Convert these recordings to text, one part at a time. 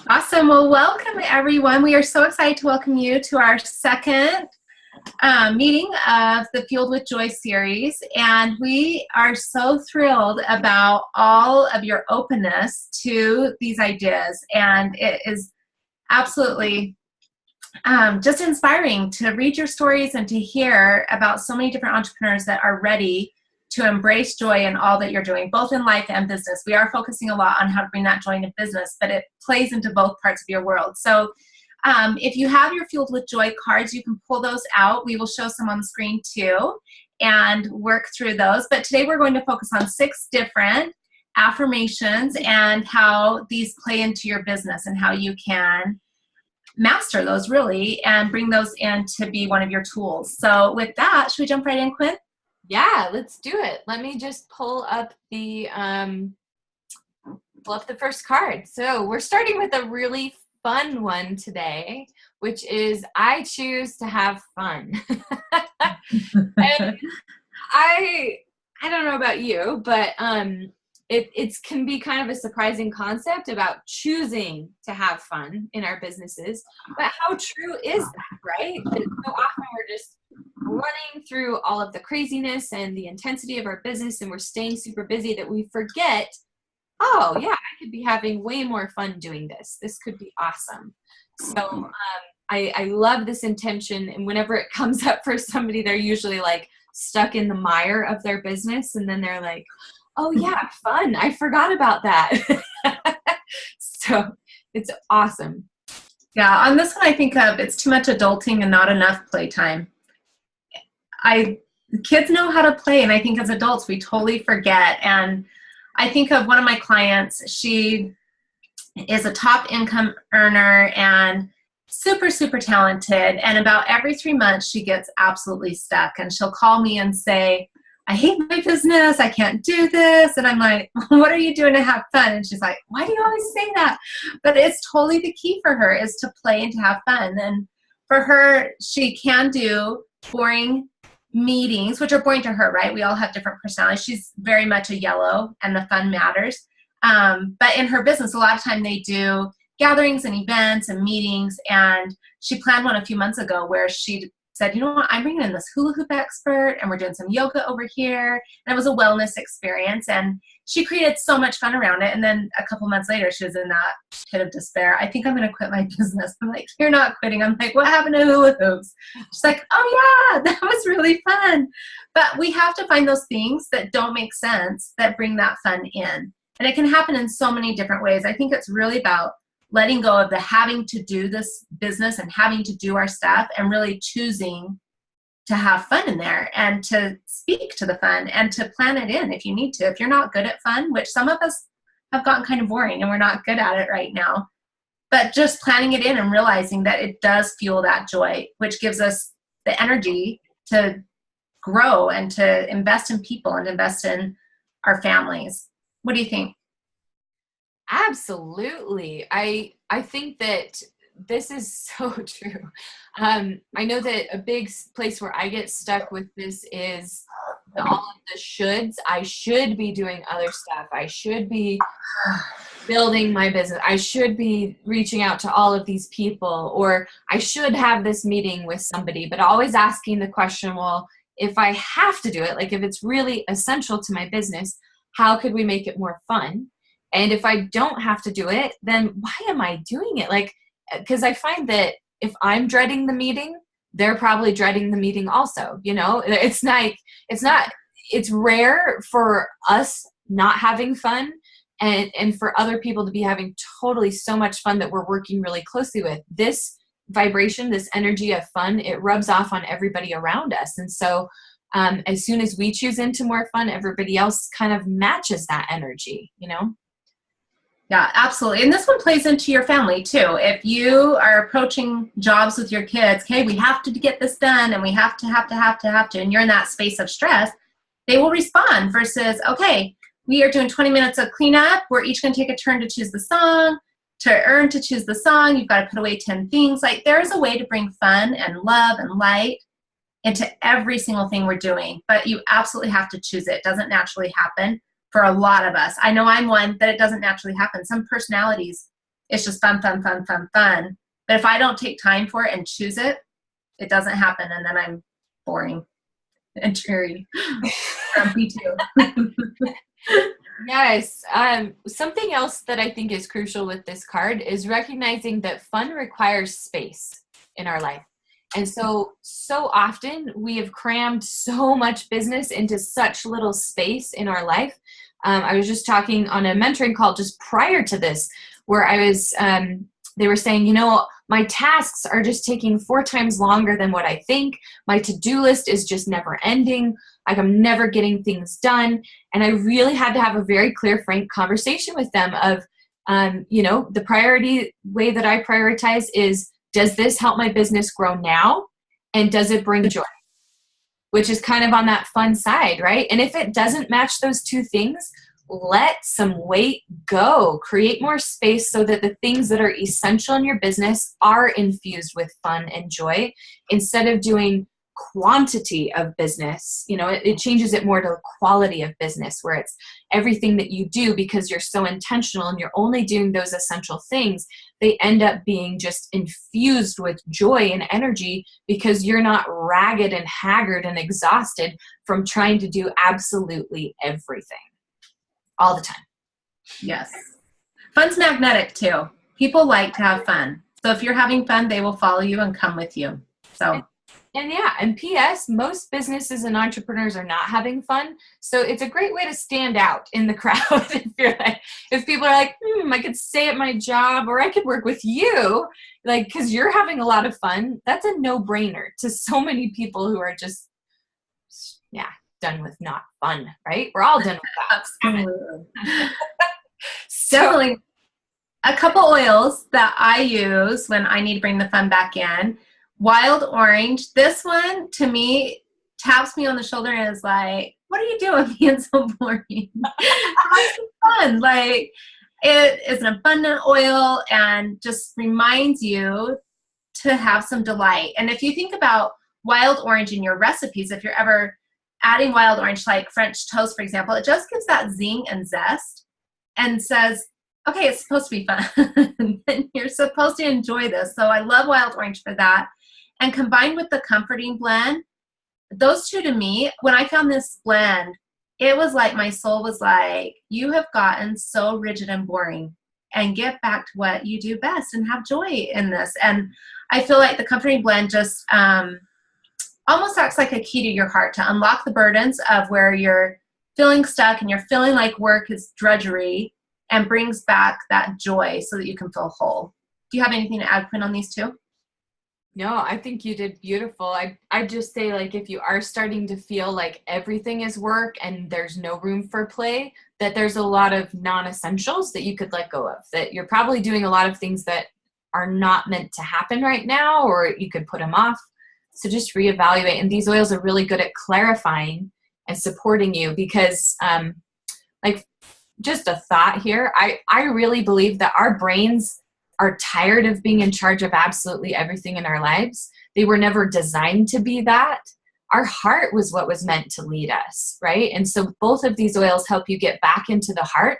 Awesome. Well, welcome everyone. We are so excited to welcome you to our second meeting of the Fueled with Joy series. And we are so thrilled about all of your openness to these ideas. And it is absolutely just inspiring to read your stories and to hear about so many different entrepreneurs that are ready to embrace joy in all that you're doing, both in life and business. We are focusing a lot on how to bring that joy into business, but it plays into both parts of your world. So if you have your Fueled with Joy cards, you can pull those out. We will show some on the screen too and work through those. But today we're going to focus on 6 different affirmations and how these play into your business and how you can master those really and bring those in to be one of your tools. So with that, should we jump right in, Quinn? Yeah, let's do it. Let me just pull up the first card. So we're starting with a really fun one today, which is I choose to have fun. And I don't know about you, but it can be kind of a surprising concept about choosing to have fun in our businesses. But how true is that, right? That so often we're just running through all of the craziness and the intensity of our business, and we're staying super busy that we forget, oh yeah, I could be having way more fun doing this. This could be awesome. So I love this intention, and whenever it comes up for somebody, they're usually like stuck in the mire of their business, and then they're like, oh yeah, fun. I forgot about that. So it's awesome. Yeah, on this one I think of it's too much adulting and not enough playtime. Kids know how to play, and I think as adults we totally forget. And I think of one of my clients. She is a top income earner and super, super talented. And about every 3 months she gets absolutely stuck, and she'll call me and say, I hate my business. I can't do this. And I'm like, what are you doing to have fun? And she's like, why do you always say that? But it's totally the key for her is to play and to have fun. And for her, she can do boring meetings, which are boring to her, right? We all have different personalities. She's very much a yellow, and the fun matters. But in her business, a lot of time they do gatherings and events and meetings. And she planned one a few months ago where she said, you know what, I'm bringing in this hula hoop expert, and we're doing some yoga over here. And it was a wellness experience. And she created so much fun around it. And then a couple months later, she was in that pit of despair. I think I'm going to quit my business. I'm like, you're not quitting. I'm like, what happened to hula hoops? She's like, oh yeah, that was really fun. But we have to find those things that don't make sense that bring that fun in. And it can happen in so many different ways. I think it's really about letting go of the having to do this business and having to do our stuff, and really choosing to have fun in there and to speak to the fun and to plan it in if you need to. If you're not good at fun, which some of us have gotten kind of boring and we're not good at it right now, but just planning it in and realizing that it does fuel that joy, which gives us the energy to grow and to invest in people and invest in our families. What do you think? Absolutely. I think that this is so true. I know that a big place where I get stuck with this is all of the shoulds. I should be doing other stuff. I should be building my business. I should be reaching out to all of these people, or I should have this meeting with somebody, but always asking the question, well, if I have to do it, like if it's really essential to my business, how could we make it more fun? And if I don't have to do it, then why am I doing it? Like, because I find that if I'm dreading the meeting, they're probably dreading the meeting also. You know, it's rare for us not having fun and for other people to be having totally so much fun that we're working really closely with. This vibration, this energy of fun, it rubs off on everybody around us. And so as soon as we choose into more fun, everybody else kind of matches that energy, you know? Yeah, absolutely. And this one plays into your family too. If you are approaching jobs with your kids, okay, we have to get this done and we have to, and you're in that space of stress, they will respond versus, okay, we are doing 20 minutes of cleanup. We're each going to take a turn to choose the song, to choose the song. You've got to put away 10 things. Like there is a way to bring fun and love and light into every single thing we're doing, but you absolutely have to choose it. It doesn't naturally happen for a lot of us. I know I'm one that it doesn't naturally happen. Some personalities It's just fun, fun, fun, fun, fun. But if I don't take time for it and choose it, it doesn't happen. And then I'm boring and dreary. Grumpy too. Yes. Something else that I think is crucial with this card is recognizing that fun requires space in our life. And so often we have crammed so much business into such little space in our life. I was just talking on a mentoring call just prior to this, where I was, they were saying, my tasks are just taking 4 times longer than what I think. My to-do list is just never ending. Like I'm never getting things done. And I really had to have a very clear, frank conversation with them of, the priority way that I prioritize is, does this help my business grow now? And does it bring joy? Which is kind of on that fun side, right? And if it doesn't match those 2 things, let some weight go. Create more space so that the things that are essential in your business are infused with fun and joy instead of doing quantity of business. It changes it more to quality of business, where it's everything that you do because you're so intentional and you're only doing those essential things. They end up being just infused with joy and energy because you're not ragged and haggard and exhausted from trying to do absolutely everything all the time. Yes. Fun's magnetic too. People like to have fun. So if you're having fun, they will follow you and come with you. So. And P.S., most businesses and entrepreneurs are not having fun. So it's a great way to stand out in the crowd. If people are like, I could stay at my job or I could work with you, because you're having a lot of fun, that's a no-brainer to so many people who are just, done with not fun, right? We're all done with that. Absolutely. Definitely. A couple oils that I use when I need to bring the fun back in. Wild orange. This one, to me, taps me on the shoulder and is like, what are you doing being so boring? It's fun. It is an abundant oil and just reminds you to have some delight. And if you think about wild orange in your recipes, if you're ever adding wild orange, like French toast, for example, it just gives that zing and zest and says, okay, it's supposed to be fun. And you're supposed to enjoy this. So I love wild orange for that. And combined with the comforting blend, those 2 to me, when I found this blend, it was like my soul was like, you have gotten so rigid and boring, and get back to what you do best and have joy in this. And I feel like the comforting blend just almost acts like a key to your heart to unlock the burdens of where you're feeling stuck and you're feeling like work is drudgery, and brings back that joy so that you can feel whole. Do you have anything to add, Quinn, on these 2? No, I think you did beautiful. I just say, if you are starting to feel like everything is work and there's no room for play, that there's a lot of non-essentials that you could let go of, that you're probably doing a lot of things that are not meant to happen right now, or you could put them off. So just reevaluate. And these oils are really good at clarifying and supporting you because, just a thought here, I really believe that our brains are tired of being in charge of absolutely everything in our lives. They were never designed to be that. Our heart was what was meant to lead us, right? And so both of these oils help you get back into the heart.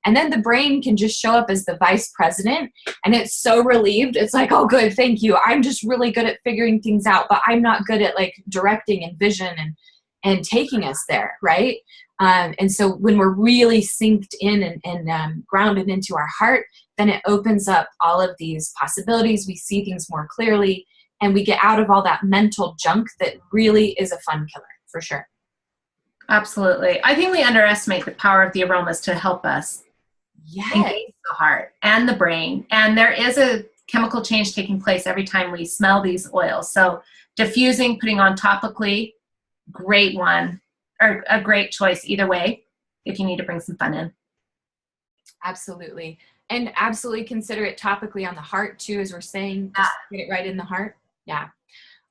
And then the brain can just show up as the vice president, and it's so relieved. It's like, oh, good, thank you. I'm just really good at figuring things out, but I'm not good at directing and vision and taking us there, right? And so when we're really synced in and grounded into our heart, then it opens up all of these possibilities. We see things more clearly, and we get out of all that mental junk that really is a fun killer, for sure. Absolutely. I think we underestimate the power of the aromas to help us engage the heart and the brain. And there is a chemical change taking place every time we smell these oils. So diffusing, putting on topically, great one, or a great choice either way if you need to bring some fun in. Absolutely. And absolutely consider it topically on the heart too, as we're saying, just get it right in the heart. Yeah.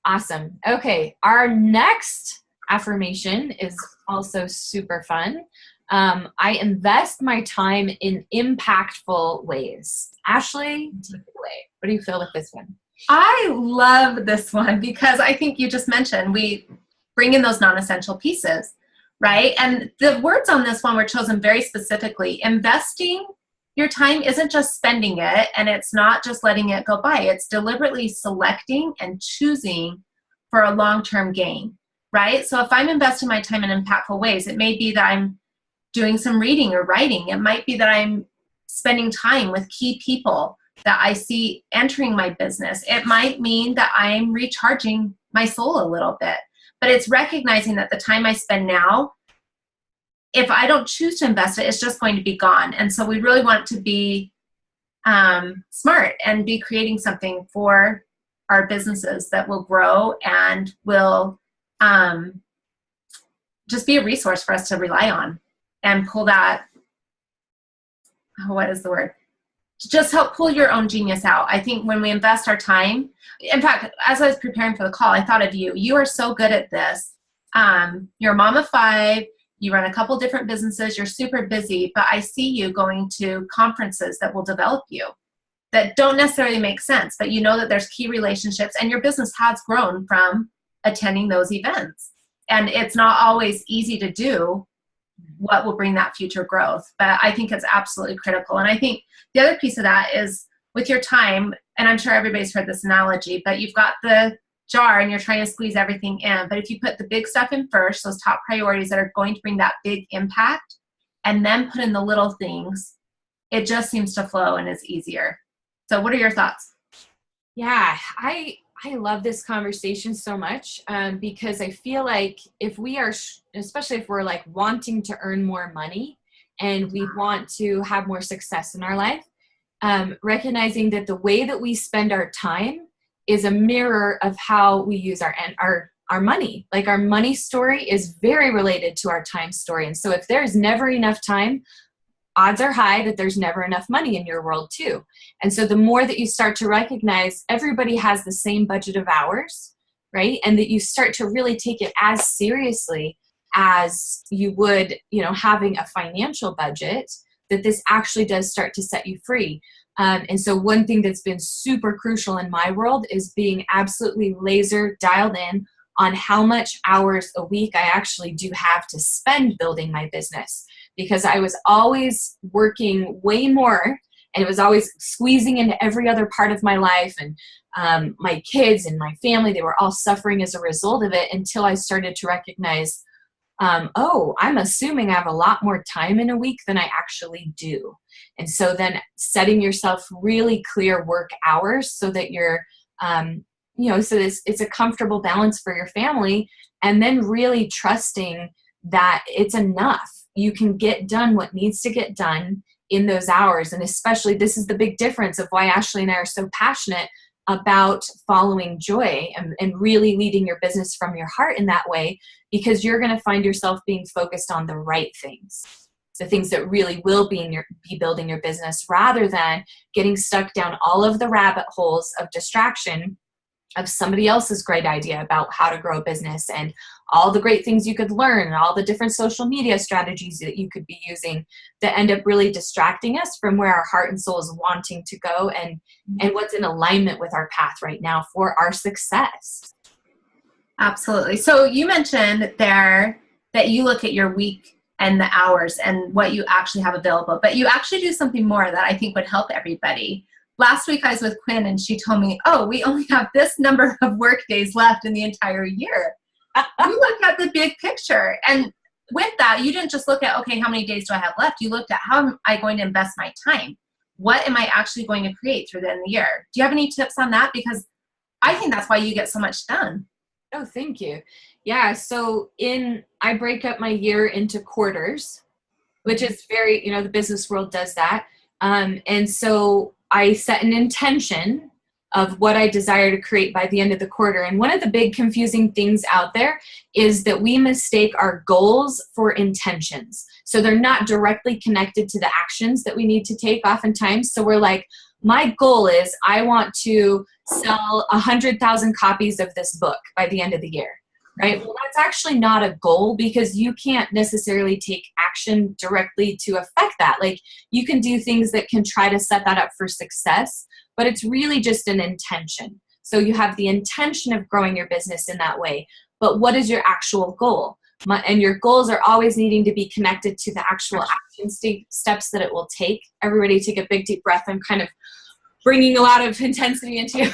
Awesome. Okay. Our next affirmation is also super fun. I invest my time in impactful ways. Ashley, take it away. What do you feel with this one? I love this one because I think you just mentioned we bring in those non-essential pieces, right? And the words on this one were chosen very specifically. Investing your time isn't just spending it, and it's not just letting it go by. It's deliberately selecting and choosing for a long-term gain, right? So if I'm investing my time in impactful ways, it may be that I'm doing some reading or writing. It might be that I'm spending time with key people that I see entering my business. It might mean that I'm recharging my soul a little bit. But it's recognizing that the time I spend now, if I don't choose to invest it, it's just going to be gone. And so we really want to be smart and be creating something for our businesses that will grow and will just be a resource for us to rely on and pull that, what is the word? Just help pull your own genius out. I think when we invest our time, in fact, as I was preparing for the call, I thought of you. You are so good at this. You're a mom of 5. You run a couple different businesses. You're super busy, but I see you going to conferences that will develop you that don't necessarily make sense, but you know that there's key relationships, and your business has grown from attending those events. And it's not always easy to do what will bring that future growth. But I think it's absolutely critical. And I think the other piece of that is with your time, and I'm sure everybody's heard this analogy, but you've got the jar and you're trying to squeeze everything in. But if you put the big stuff in first, those top priorities that are going to bring that big impact, and then put in the little things, it just seems to flow and is easier. So what are your thoughts? Yeah, I love this conversation so much because I feel like if we are, especially if we're like wanting to earn more money and we want to have more success in our life, recognizing that the way that we spend our time is a mirror of how we use our money. Like our money story is very related to our time story. And so if there's never enough time, odds are high that there's never enough money in your world too. And so the more that you start to recognize everybody has the same budget of hours, right? And that you start to really take it as seriously as you would, having a financial budget, that this actually does start to set you free. And so one thing that's been super crucial in my world is being absolutely laser dialed in on how much hours a week I actually do have to spend building my business. Because I was always working way more, and it was always squeezing into every other part of my life. And my kids and my family, they were all suffering as a result of it, until I started to recognize, I'm assuming I have a lot more time in a week than I actually do. And so then setting yourself really clear work hours so that you're, it's a comfortable balance for your family, and then really trusting that it's enough. You can get done what needs to get done in those hours. And especially, this is the big difference of why Ashley and I are so passionate about following joy and really leading your business from your heart in that way, because you're going to find yourself being focused on the right things, the things that really will be building your business, rather than getting stuck down all of the rabbit holes of distraction of somebody else's great idea about how to grow a business and all the great things you could learn and all the different social media strategies that you could be using that end up really distracting us from where our heart and soul is wanting to go and what's in alignment with our path right now for our success. Absolutely. So you mentioned there that you look at your week and the hours and what you actually have available, but you actually do something more that I think would help everybody. Last week I was with Quinn and she told me, we only have this number of work days left in the entire year. You look at the big picture. And with that, you didn't just look at, okay, how many days do I have left? You looked at, how am I going to invest my time? What am I actually going to create through the end of the year? Do you have any tips on that? Because I think that's why you get so much done. Oh, thank you. Yeah. So I break up my year into quarters, which is very, the business world does that. And so I set an intention of what I desire to create by the end of the quarter. And one of the big confusing things out there is that we mistake our goals for intentions. So they're not directly connected to the actions that we need to take oftentimes. So we're like, my goal is I want to sell 100,000 copies of this book by the end of the year. Right? Well, that's actually not a goal, because you can't necessarily take action directly to affect that. Like, you can do things that can try to set that up for success, but it's really just an intention. So you have the intention of growing your business in that way. But what is your actual goal? and your goals are always needing to be connected to the actual action steps that it will take. Everybody take a big deep breath. I'm kind of bringing a lot of intensity into you.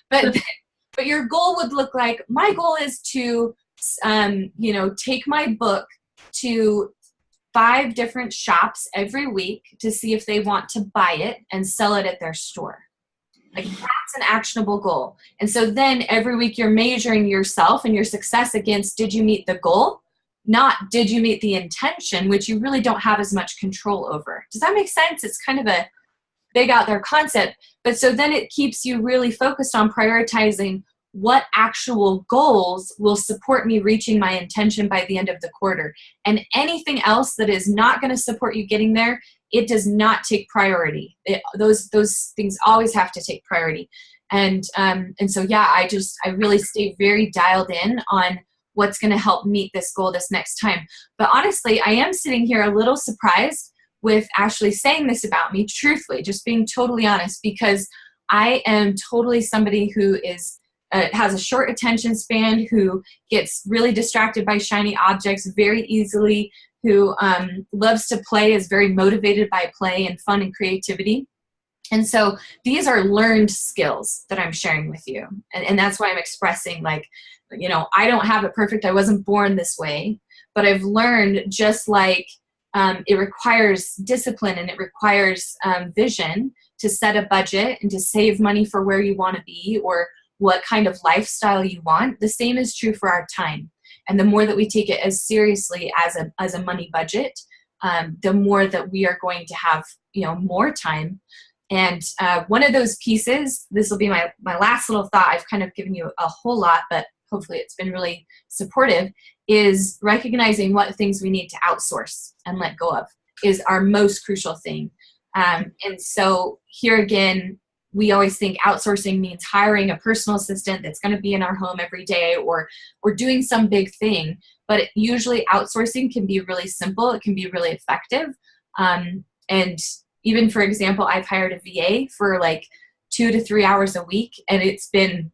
but your goal would look like, my goal is to take my book to 5 different shops every week to see if they want to buy it and sell it at their store. Like, that's an actionable goal. And so then every week you're measuring yourself and your success against, did you meet the goal? Not did you meet the intention, which you really don't have as much control over. Does that make sense? It's kind of a big out there concept. But so then it keeps you really focused on prioritizing what actual goals will support me reaching my intention by the end of the quarter. And anything else that is not going to support you getting there, it does not take priority. Those things always have to take priority. And so, yeah, I really stay very dialed in on what's going to help meet this goal this next time. But honestly, I am sitting here a little surprised with Ashley saying this about me, truthfully, just being totally honest, because I am totally somebody who is has a short attention span, who gets really distracted by shiny objects very easily, who loves to play, is very motivated by play and fun and creativity. And so these are learned skills that I'm sharing with you. And that's why I'm expressing, like, I don't have it perfect. I wasn't born this way, but I've learned, just like it requires discipline and it requires vision to set a budget and to save money for where you want to be or what kind of lifestyle you want. The same is true for our time. And the more that we take it as seriously as a money budget, the more that we are going to have, more time. And one of those pieces, this will be my last little thought. I've kind of given you a whole lot, but hopefully it's been really supportive, is recognizing what things we need to outsource and let go of is our most crucial thing. And so here again, we always think outsourcing means hiring a personal assistant that's going to be in our home every day, or doing some big thing. But usually outsourcing can be really simple. It can be really effective. And even, for example, I've hired a VA for like 2 to 3 hours a week, and it's been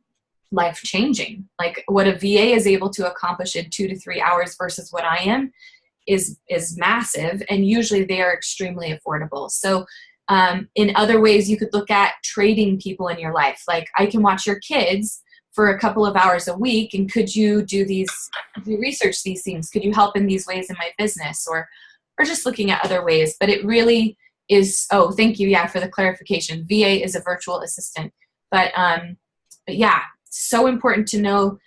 life-changing. Like, what a VA is able to accomplish in 2 to 3 hours versus what I am is massive. And usually they are extremely affordable. So in other ways, you could look at trading people in your life. Like, I can watch your kids for a couple of hours a week, and could you do research these things? Could you help in these ways in my business, or just looking at other ways? But it really is, thank you, for the clarification. VA is a virtual assistant. But yeah, so important to know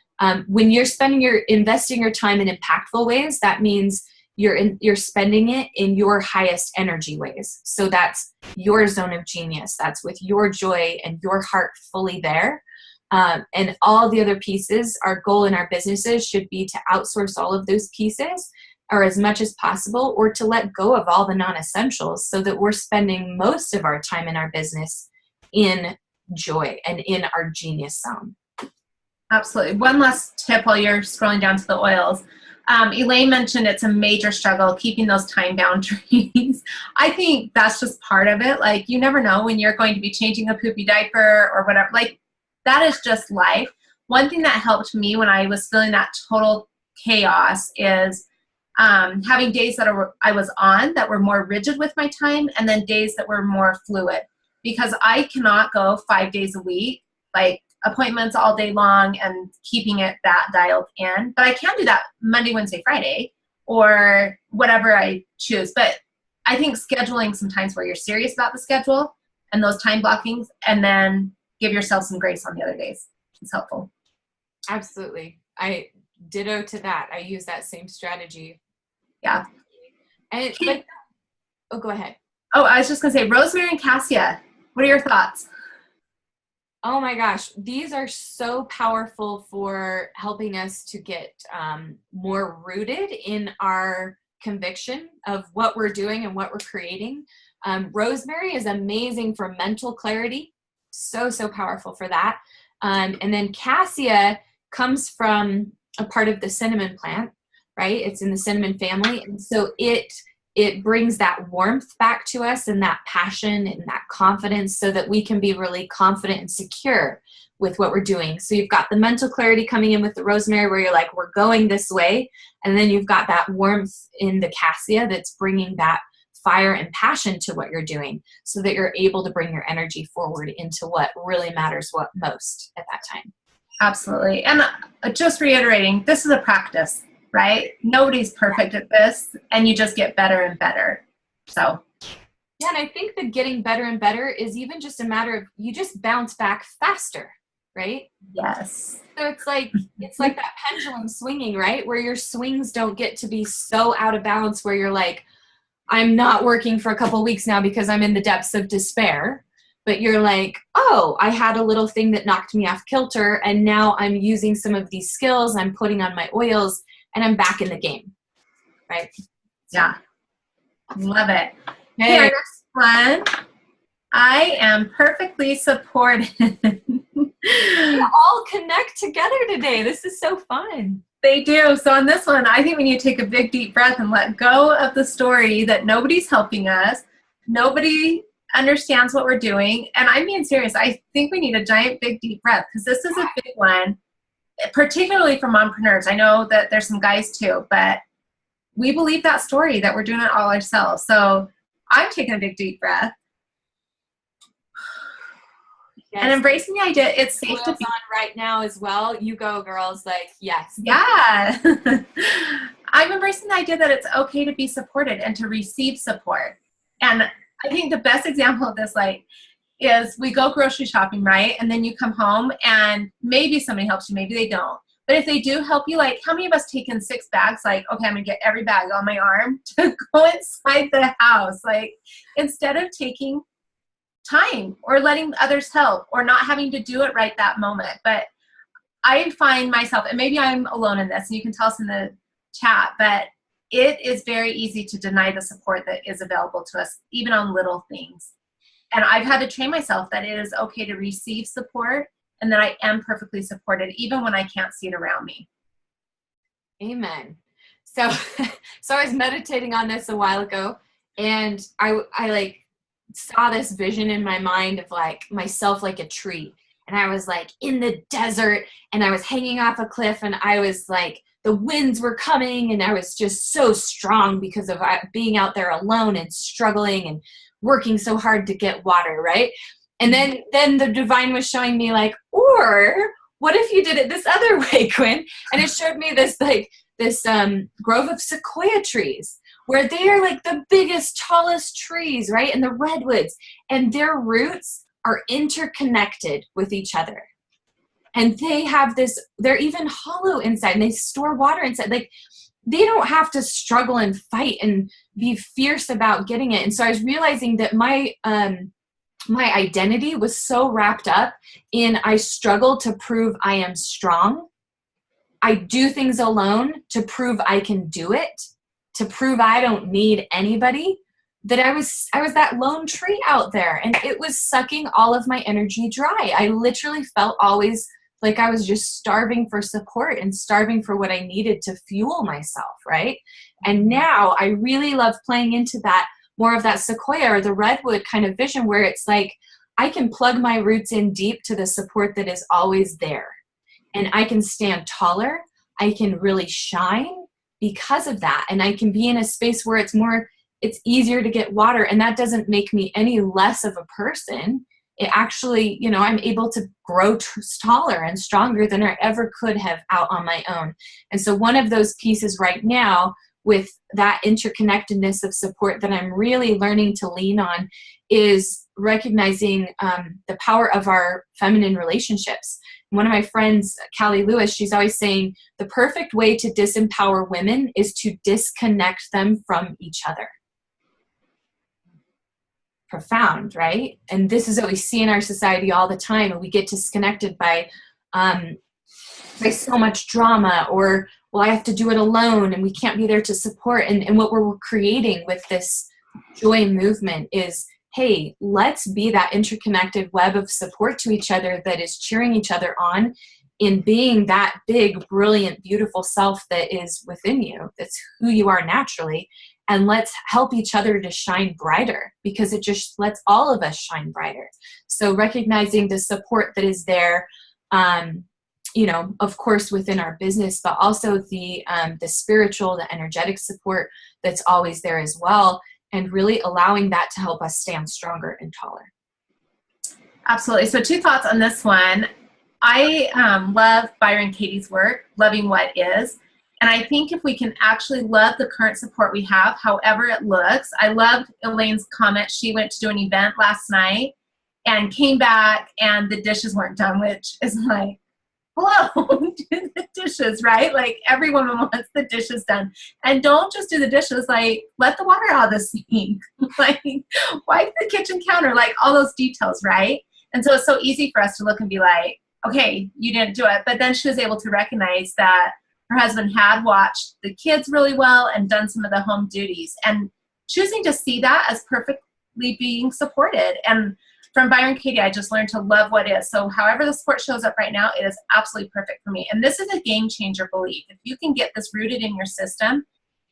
when you're investing your time in impactful ways, that means you're spending it in your highest energy ways. So that's your zone of genius. That's with your joy and your heart fully there. And all the other pieces, our goal in our businesses should be to outsource all of those pieces, or as much as possible, or to let go of all the non-essentials, so that we're spending most of our time in our business in joy and in our genius zone. Absolutely. One last tip while you're scrolling down to the oils. Elaine mentioned it's a major struggle keeping those time boundaries. I think that's just part of it. Like, you never know when you're going to be changing a poopy diaper or whatever. Like, that is just life. One thing that helped me when I was feeling that total chaos is having days that I was on that were more rigid with my time, and then days that were more fluid, because I cannot go 5 days a week, like appointments all day long and keeping it that dialed in. But I can do that Monday, Wednesday, Friday, or whatever I choose. But I think scheduling some times where you're serious about the schedule and those time blockings, and then give yourself some grace on the other days, is helpful. Absolutely. I ditto to that. I use that same strategy. Yeah. And go ahead. Oh, I was just going to say, Rosemary and Cassia, what are your thoughts? Oh my gosh, these are so powerful for helping us to get more rooted in our conviction of what we're doing and what we're creating. Rosemary is amazing for mental clarity. So powerful for that. And then Cassia comes from a part of the cinnamon plant, right? It's in the cinnamon family. And so it it brings that warmth back to us and that passion and that confidence so that we can be really confident and secure with what we're doing. So you've got the mental clarity coming in with the rosemary where you're like, we're going this way. And then you've got that warmth in the cassia that's bringing that fire and passion to what you're doing so that you're able to bring your energy forward into what really matters what most at that time. Absolutely. And just reiterating, this is a practice, right? Nobody's perfect at this, and you just get better and better. So yeah, and I think that getting better and better is even just a matter of you just bounce back faster, right? Yes. So it's like that pendulum swinging, right? Where your swings don't get to be so out of balance where you're like, I'm not working for a couple of weeks now because I'm in the depths of despair. But you're like, oh, I had a little thing that knocked me off kilter, and now I'm using some of these skills, I'm putting on my oils, and I'm back in the game, right? Yeah. Love it. Hey, our next one. I am perfectly supported. We all connect together today. This is so fun. They do. So on this one, I think we need to take a big, deep breath and let go of the story that nobody's helping us. Nobody understands what we're doing. And I'm being serious. I think we need a giant, big, deep breath because this is a big one, particularly for mompreneurs. I know that there's some guys too, but we believe that story that we're doing it all ourselves. So I'm taking a big, deep breath. Yes. And embracing the idea it's safe to be on right now as well. You go, girls. Like, yes. Yeah. I'm embracing the idea that it's okay to be supported and to receive support. And I think the best example of this, is we go grocery shopping, right? And then you come home and maybe somebody helps you, maybe they don't. But if they do help you, how many of us take in 6 bags? Okay, I'm going to get every bag on my arm to go inside the house. Instead of taking time or letting others help or not having to do it right that moment. But I find myself, and maybe I'm alone in this, and you can tell us in the chat, but it is very easy to deny the support that is available to us, even on little things. And I've had to train myself that it is okay to receive support and that I am perfectly supported, even when I can't see it around me. Amen. So I was meditating on this a while ago, and I saw this vision in my mind of myself like a tree. And I was in the desert, and I was hanging off a cliff, and I was the winds were coming, and I was just so strong because of being out there alone and struggling and working so hard to get water, right? And then the divine was showing me or what if you did it this other way, Quinn? And it showed me this grove of sequoia trees where they are the biggest, tallest trees, right? And the redwoods, and their roots are interconnected with each other. And they have they're even hollow inside, and they store water inside. They don't have to struggle and fight and be fierce about getting it. And so I was realizing that my identity was so wrapped up in I struggle to prove I am strong. I do things alone to prove I can do it, to prove I don't need anybody, that I was that lone tree out there, and it was sucking all of my energy dry. I literally felt always like I was just starving for support and starving for what I needed to fuel myself, right? And now I really love playing into that, more of that sequoia or the redwood kind of vision where it's I can plug my roots in deep to the support that is always there. And I can stand taller. I can really shine because of that. And I can be in a space where it's easier to get water. And that doesn't make me any less of a person. It actually, I'm able to grow taller and stronger than I ever could have out on my own. And so one of those pieces right now with that interconnectedness of support that I'm really learning to lean on is recognizing the power of our feminine relationships. One of my friends, Callie Lewis, she's always saying the perfect way to disempower women is to disconnect them from each other. Profound, right? And this is what we see in our society all the time, and we get disconnected by so much drama, or I have to do it alone, and we can't be there to support. And what we're creating with this joy movement is, hey, let's be that interconnected web of support to each other that is cheering each other on in being that big, brilliant, beautiful self that is within you. That's who you are naturally. and let's help each other to shine brighter, because it just lets all of us shine brighter. So recognizing the support that is there, you know, of course within our business, but also the spiritual, the energetic support that's always there as well, and really allowing that to help us stand stronger and taller. Absolutely. So 2 thoughts on this one. I love Byron Katie's work, Loving What Is. And I think if we can actually love the current support we have, however it looks. I loved Elaine's comment. She went to do an event last night and came back and the dishes weren't done, which is like, hello, do the dishes, right? Like every woman wants the dishes done. And don't just do the dishes, like let the water out of the sink, like wipe the kitchen counter, like all those details, right? And so it's so easy for us to look and be like, okay, you didn't do it. But then she was able to recognize that her husband had watched the kids really well and done some of the home duties, and choosing to see that as perfectly being supported. And from Byron Katie, I just learned to love what is. So however the support shows up right now, it is absolutely perfect for me. And this is a game changer belief. If you can get this rooted in your system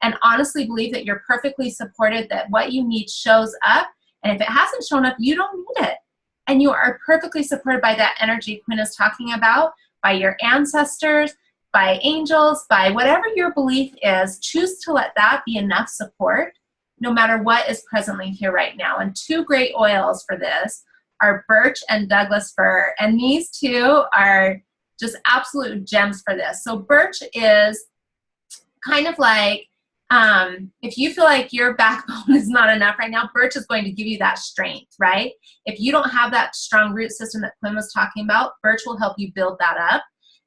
and honestly believe that you're perfectly supported, that what you need shows up, and if it hasn't shown up, you don't need it. And you are perfectly supported by that energy Quinn is talking about, by your ancestors, by angels, by whatever your belief is. Choose to let that be enough support no matter what is presently here right now. And 2 great oils for this are birch and Douglas fir. And these 2 are just absolute gems for this. So birch is kind of like, if you feel like your backbone is not enough right now, birch is going to give you that strength, right? If you don't have that strong root system that Quinn was talking about, birch will help you build that up.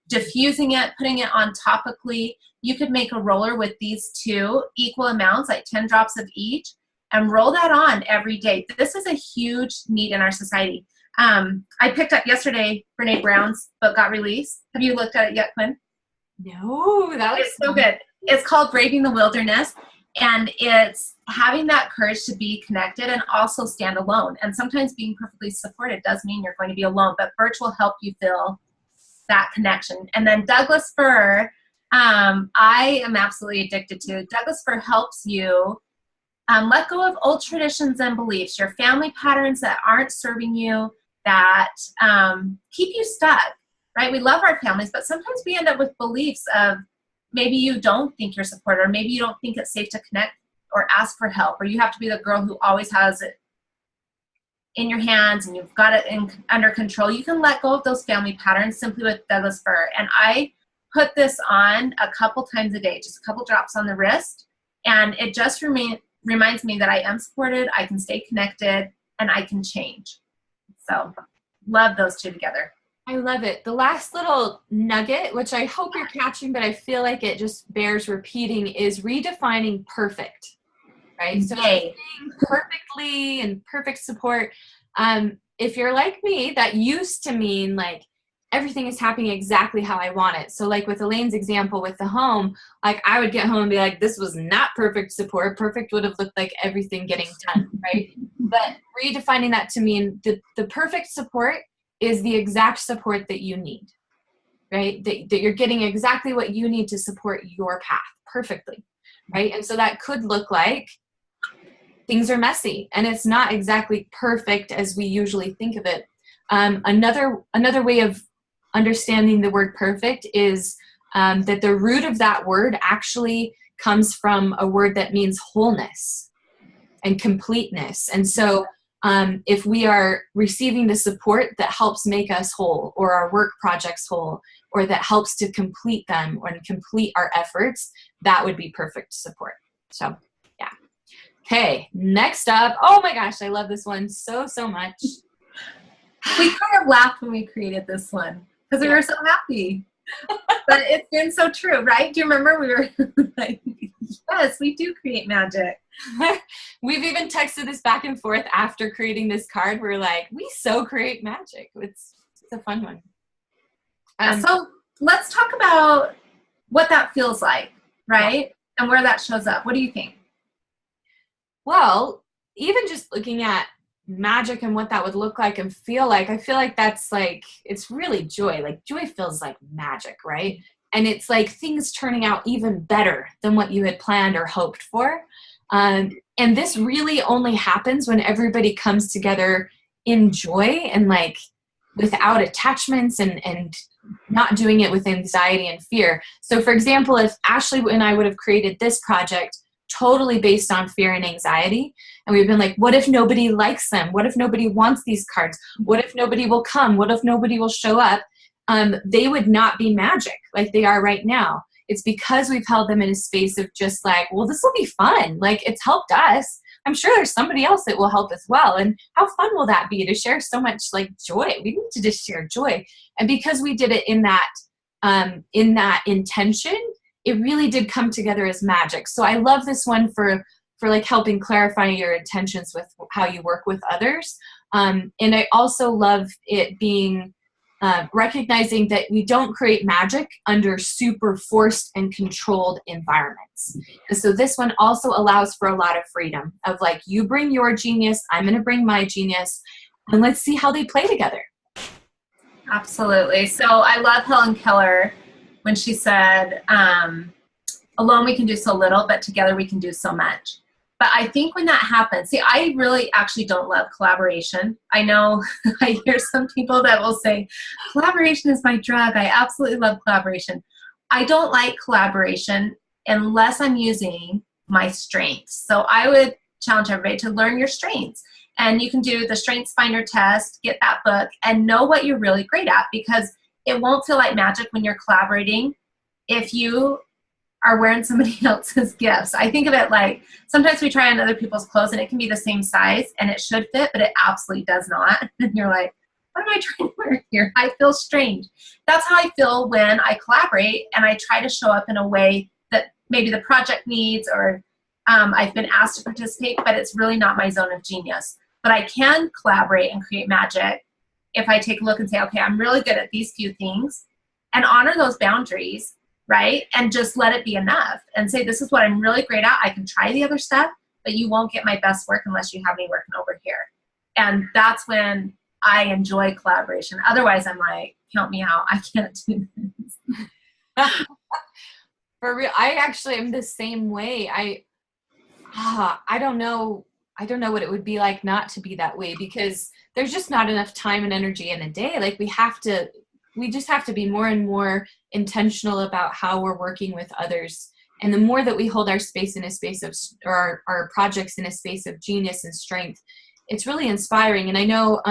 Diffusing it, putting it on topically. You could make a roller with these 2 equal amounts, like 10 drops of each, and roll that on every day. This is a huge need in our society. I picked up yesterday, Brene Brown's book got released. Have you looked at it yet, Quinn? No, It's so good. It's called Braving the Wilderness, and it's having that courage to be connected and also stand alone. And sometimes being perfectly supported does mean you're going to be alone, but birch will help you feel that connection. And then Douglas fir, I am absolutely addicted to. Douglas fir helps you let go of old traditions and beliefs, your family patterns that aren't serving you, that keep you stuck, right? We love our families, but sometimes we end up with beliefs of maybe you don't think you're supported, or maybe you don't think it's safe to connect or ask for help, or you have to be the girl who always has it in your hands and you've got it under control. You can let go of those family patterns simply with Douglas fir. And I put this on a couple times a day, just a couple drops on the wrist, and it just reminds me that I am supported, I can stay connected, and I can change. So love those 2 together. I love it. The last little nugget, which I hope you're catching, but I feel like it just bears repeating, is redefining perfect, right? So perfectly and perfect support. If you're like me, that used to mean like everything is happening exactly how I want it. So like with Elaine's example with the home, like I would get home and be like, this was not perfect support. Perfect would have looked like everything getting done, right? But redefining that to mean the perfect support is the exact support that you need, right? That you're getting exactly what you need to support your path perfectly, right? And so that could look like things are messy and it's not exactly perfect as we usually think of it. Another way of understanding the word perfect is that the root of that word actually comes from a word that means wholeness and completeness. And so if we are receiving the support that helps make us whole, or our work projects whole, or that helps to complete them or complete our efforts, that would be perfect support. So yeah. Okay, next up. Oh my gosh, I love this one so much. We kind of laughed when we created this one because we were so happy. But it's been so true, right? Do you remember we were like, yes, we do create magic. We've even texted this back and forth after creating this card. We're like, we so create magic. It's a fun one. So let's talk about what that feels like, right? And where that shows up. What do you think? Well, even just looking at magic and what that would look like and feel like, I feel like that's like, it's really joy. Like joy feels like magic, right? And it's like things turning out even better than what you had planned or hoped for. And this really only happens when everybody comes together in joy and like without attachments and not doing it with anxiety and fear. So for example, if Ashley and I would have created this project totally based on fear and anxiety, and we've been like, what if nobody likes them? What if nobody wants these cards? What if nobody will come? What if nobody will show up? They would not be magic like they are right now. It's because we've held them in a space of just like, well, this will be fun. Like, it's helped us. I'm sure there's somebody else that will help as well. And how fun will that be to share so much like joy? We need to just share joy. And because we did it in that intention, it really did come together as magic. So I love this one for like helping clarify your intentions with how you work with others. And I also love it being recognizing that we don't create magic under super forced and controlled environments. And so this one also allows for a lot of freedom of like, you bring your genius, I'm going to bring my genius, and let's see how they play together. Absolutely. So I love Helen Keller when she said, alone we can do so little, but together we can do so much. But I think when that happens, see, I really actually don't love collaboration. I know I hear some people that will say, collaboration is my drug. I absolutely love collaboration. I don't like collaboration unless I'm using my strengths. So I would challenge everybody to learn your strengths. And you can do the Strengths Finder test, get that book, and know what you're really great at, because it won't feel like magic when you're collaborating if you are wearing somebody else's gifts. I think of it like sometimes we try on other people's clothes and it can be the same size and it should fit, but it absolutely does not. And you're like, what am I trying to wear here? I feel strange. That's how I feel when I collaborate and I try to show up in a way that maybe the project needs, or I've been asked to participate, but it's really not my zone of genius. But I can collaborate and create magic if I take a look and say, okay, I'm really good at these few things, and honor those boundaries, right? And just let it be enough and say, this is what I'm really great at. I can try the other stuff, but you won't get my best work unless you have me working over here. And that's when I enjoy collaboration. Otherwise, I'm like, count me out. I can't do this. For real, I actually am the same way. I don't know what it would be like not to be that way, because there's just not enough time and energy in a day. Like we just have to be more and more intentional about how we're working with others. And the more that we hold our space in a space of, or our projects in a space of genius and strength, it's really inspiring. And I know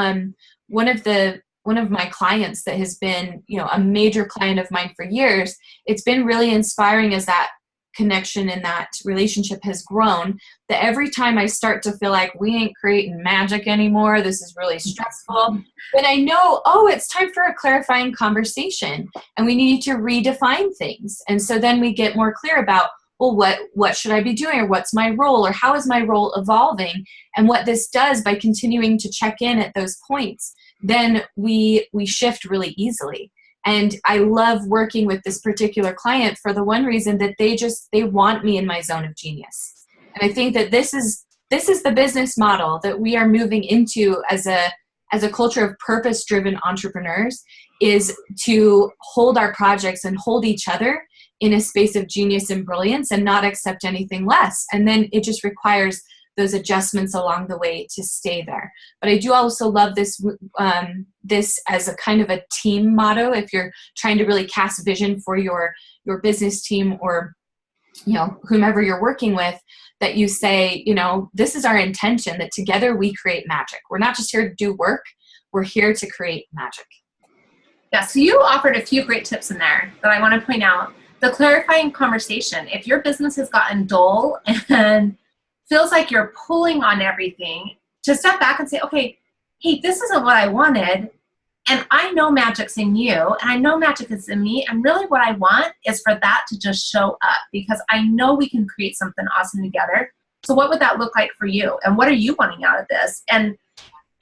one of my clients that has been, a major client of mine for years, it's been really inspiring as that connection and that relationship has grown, that every time I start to feel like we ain't creating magic anymore, this is really stressful, then I know, it's time for a clarifying conversation and we need to redefine things. And so then we get more clear about, well, what should I be doing, or what's my role, or how is my role evolving? And what this does by continuing to check in at those points, then we shift really easily. And I love working with this particular client for the one reason that they want me in my zone of genius. And I think that this is the business model that we are moving into as a culture of purpose-driven entrepreneurs, is to hold our projects and hold each other in a space of genius and brilliance and not accept anything less. And then it just requires those adjustments along the way to stay there. But I do also love this as a kind of a team motto. If you're trying to really cast vision for your business team, or whomever you're working with, that you say, this is our intention, that together we create magic. We're not just here to do work, we're here to create magic. Yeah, so you offered a few great tips in there that I want to point out. The clarifying conversation. If your business has gotten dull and feels like you're pulling on everything, to step back and say, okay, hey, this isn't what I wanted, and I know magic's in you, and I know magic is in me, and really what I want is for that to just show up, because I know we can create something awesome together. So what would that look like for you? And what are you wanting out of this? And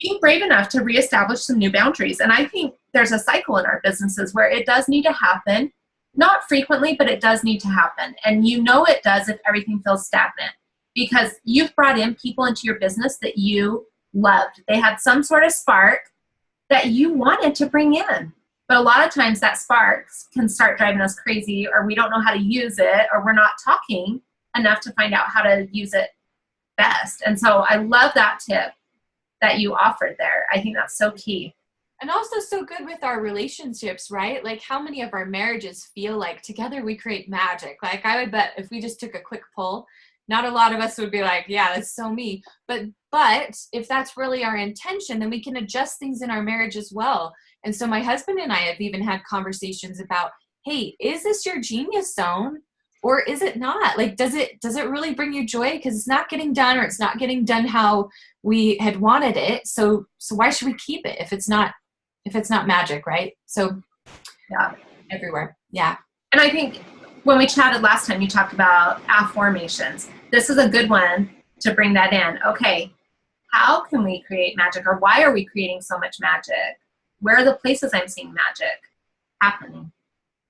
being brave enough to reestablish some new boundaries. And I think there's a cycle in our businesses where it does need to happen, not frequently, but it does need to happen. And it does if everything feels stagnant, because you've brought in people into your business that you loved. They had some sort of spark that you wanted to bring in. But a lot of times that sparks can start driving us crazy, or we don't know how to use it, or we're not talking enough to find out how to use it best. And so I love that tip that you offered there. I think that's so key. And also so good with our relationships, right? Like how many of our marriages feel like together we create magic? Like I would bet if we just took a quick poll, not a lot of us would be like, yeah, that's so me. But if that's really our intention, then we can adjust things in our marriage as well. And so my husband and I have even had conversations about, hey, is this your genius zone or is it not? Like, does it really bring you joy? Because it's not getting done, or it's not getting done how we had wanted it. So why should we keep it if it's not magic, right? So yeah, everywhere. Yeah. And I think when we chatted last time, you talked about affirmations. This is a good one to bring that in. Okay, how can we create magic, or why are we creating so much magic? Where are the places I'm seeing magic happening?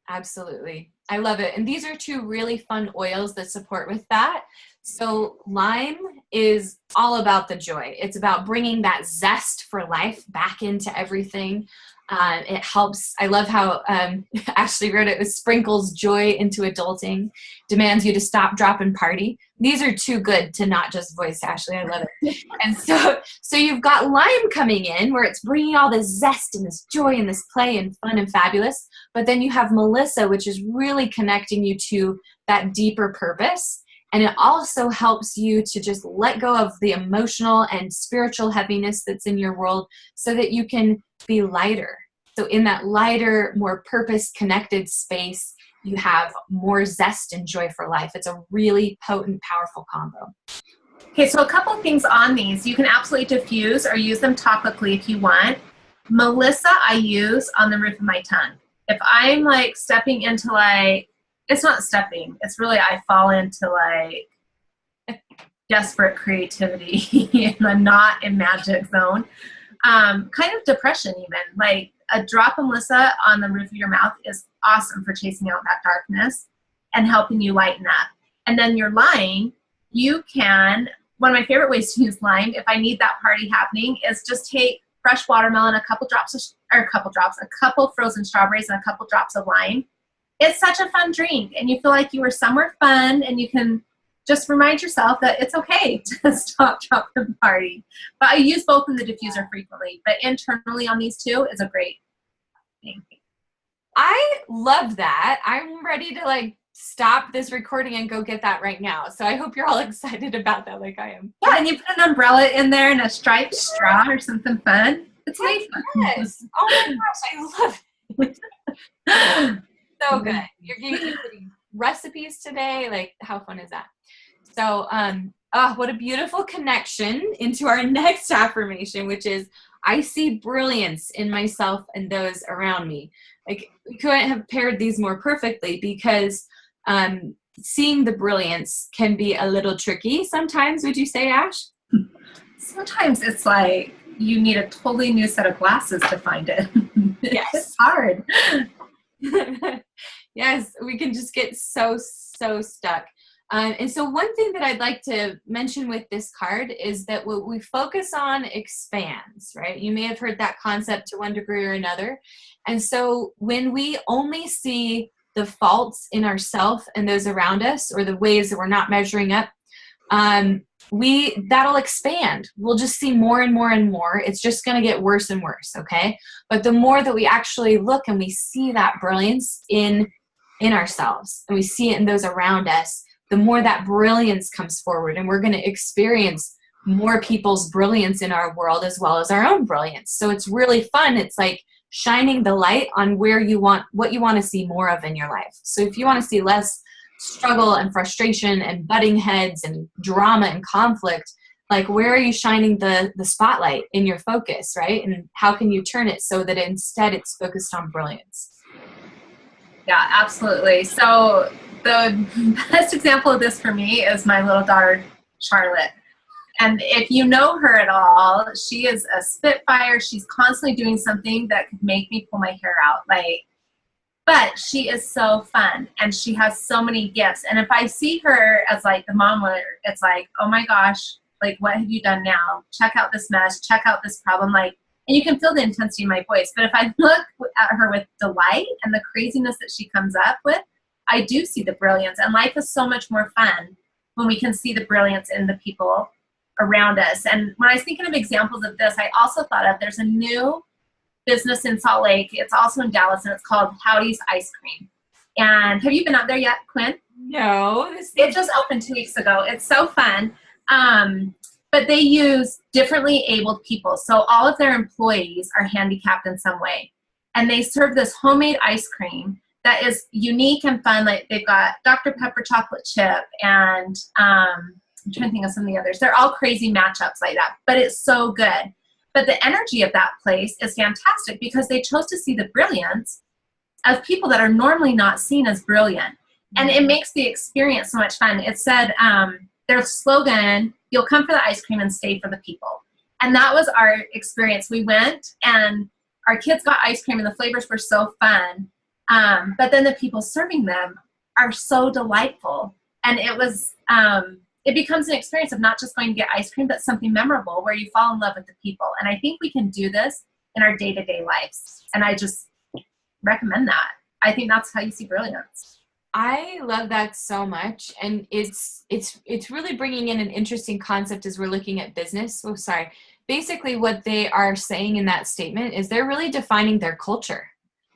Absolutely. I love it. And these are two really fun oils that support with that. So lime is all about the joy. It's about bringing that zest for life back into everything. It helps. I love how Ashley wrote it. It sprinkles joy into adulting, demands you to stop, drop, and party. These are too good to not just voice, Ashley. I love it. And so you've got lime coming in where it's bringing all this zest and this joy and this play and fun and fabulous. But then you have Melissa, which is really connecting you to that deeper purpose. And it also helps you to just let go of the emotional and spiritual heaviness that's in your world so that you can be lighter. So in that lighter, more purpose-connected space, you have more zest and joy for life. It's a really potent, powerful combo. Okay, so a couple of things on these. You can absolutely diffuse or use them topically if you want. Melissa, I use on the roof of my tongue. If I'm like stepping into like, it's not stepping, it's really I fall into like desperate creativity and I'm not in magic zone. Kind of depression even. Like a drop of Melissa on the roof of your mouth is awesome for chasing out that darkness and helping you lighten up. And then your lime, you can, one of my favorite ways to use lime, if I need that party happening, is just take fresh watermelon, a couple frozen strawberries, and a couple drops of lime. It's such a fun drink, and you feel like you were somewhere fun, and you can just remind yourself that it's okay to stop, drop, and party. But I use both in the diffuser frequently, but internally on these two is a great thing. I love that. I'm ready to like stop this recording and go get that right now. So I hope you're all excited about that like I am. Yeah, and you put an umbrella in there and a striped straw or something fun. It's nice. Yes. Oh my gosh, I love it. So good. You're getting recipes today. Like, how fun is that? So, what a beautiful connection into our next affirmation, which is, I see brilliance in myself and those around me. Like, we couldn't have paired these more perfectly because seeing the brilliance can be a little tricky sometimes. Would you say, Ash? Sometimes it's like you need a totally new set of glasses to find it. Yes. It's hard. Yes, we can just get so stuck. And so one thing that I'd like to mention with this card is that what we focus on expands, right? You may have heard that concept to one degree or another. And so when we only see the faults in ourselves and those around us, or the ways that we're not measuring up, that'll expand. We'll just see more and more and more. It's just going to get worse and worse, okay? But the more that we actually look and we see that brilliance in ourselves, and we see it in those around us, the more that brilliance comes forward, and we're going to experience more people's brilliance in our world as well as our own brilliance. So it's really fun. It's like shining the light on what you want to see more of in your life. So if you want to see less struggle and frustration and butting heads and drama and conflict, like, where are you shining the spotlight in your focus, right? And how can you turn it so that instead it's focused on brilliance? Yeah, absolutely. So the best example of this for me is my little daughter, Charlotte. And if you know her at all, she is a spitfire. She's constantly doing something that could make me pull my hair out. But she is so fun, and she has so many gifts. And if I see her as like the mom, it's like, oh my gosh, like, what have you done now? Check out this mess. Check out this problem. Like, and you can feel the intensity in my voice. But if I look at her with delight and the craziness that she comes up with, I do see the brilliance. And life is so much more fun when we can see the brilliance in the people around us. And when I was thinking of examples of this, I also thought of, there's a new business in Salt Lake. It's also in Dallas, and it's called Howdy's Ice Cream. And have you been out there yet, Quinn? No. It just opened 2 weeks ago. It's so fun. But they use differently abled people. So all of their employees are handicapped in some way. And they serve this homemade ice cream that is unique and fun. Like they've got Dr. Pepper chocolate chip and I'm trying to think of some of the others. They're all crazy matchups like that, but it's so good. But the energy of that place is fantastic because they chose to see the brilliance of people that are normally not seen as brilliant. And it makes the experience so much fun. It said their slogan, "You'll come for the ice cream and stay for the people." And that was our experience. We went and our kids got ice cream and the flavors were so fun. But then the people serving them are so delightful. And it was, it becomes an experience of not just going to get ice cream, but something memorable where you fall in love with the people. And I think we can do this in our day-to-day lives. And I just recommend that. I think that's how you see brilliance. I love that so much. And it's really bringing in an interesting concept as we're looking at business. Oh, sorry. Basically what they are saying in that statement is they're really defining their culture,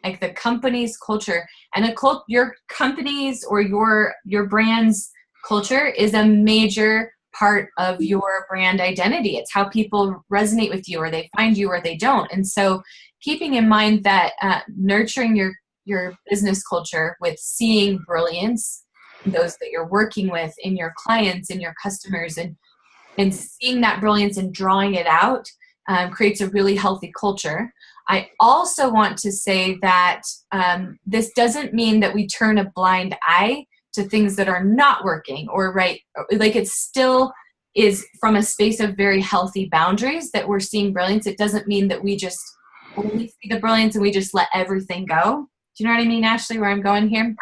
like the company's culture. And your company's or your brand's culture is a major part of your brand identity. It's how people resonate with you, or they find you, or they don't. And so keeping in mind that nurturing your business culture with seeing brilliance in those that you're working with, in your clients, in your customers, and seeing that brilliance and drawing it out creates a really healthy culture. I also want to say that this doesn't mean that we turn a blind eye to things that are not working or right. Like it still is from a space of very healthy boundaries that we're seeing brilliance. It doesn't mean that we just only see the brilliance and we just let everything go. Do you know what I mean, Ashley, where I'm going here?